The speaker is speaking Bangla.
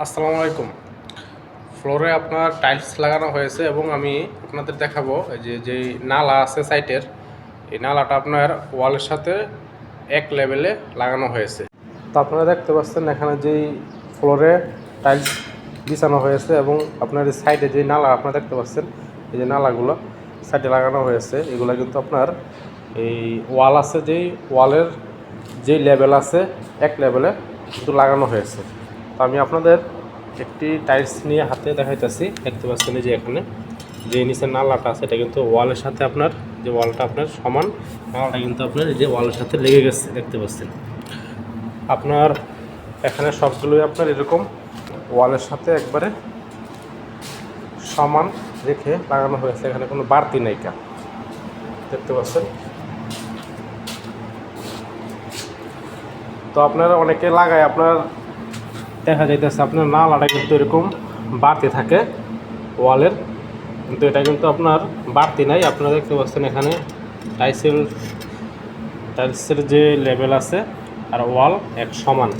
আসসালামু আলাইকুম। ফ্লোরে আপনার টাইলস লাগানো হয়েছে এবং আমি আপনাদের দেখাবো এই যে যেই নালা আছে সাইটের, এই নালাটা আপনার ওয়ালের সাথে এক লেভেলে লাগানো হয়েছে। তো আপনারা দেখতে পাচ্ছেন এখানে যেই ফ্লোরে টাইলস বিছানো হয়েছে এবং আপনার এই সাইডে যে নালা আপনারা দেখতে পাচ্ছেন, এই যে নালাগুলো সাইডে লাগানো হয়েছে, এগুলো কিন্তু আপনার এই ওয়াল আছে, যেই ওয়ালের যেই লেভেল আছে এক লেভেলে কিন্তু লাগানো হয়েছে। তো আমি আপনাদের একটি টাইলস নিয়ে হাতে দেখাইতেছি। দেখতে পাচ্ছেন এই যে এখানে যে নিচের নালাটা আছে, এটা কিন্তু ওয়ালের সাথে আপনার যে ওয়ালটা আপনার সমান, নালাটা কিন্তু আপনার এই যে ওয়ালের সাথে লেগে গেছে দেখতে পাচ্ছেন। আপনার এখানে সবগুলোই আপনার এরকম ওয়ালের সাথে একবারে সমান রেখে লাগানো হয়েছে, এখানে কোনো বাড়তি নাইকা দেখতে পাচ্ছেন। তো আপনারা অনেকে লাগায় আপনার দেখা যাইতেছে আপনার নালাটা কিন্তু এরকম বাড়তি থাকে ওয়ালের, কিন্তু এটা কিন্তু আপনার বাড়তি নাই। আপনারা দেখতে পাচ্ছেন এখানে টাইলসের যে লেভেল আছে আর ওয়াল এক সমান।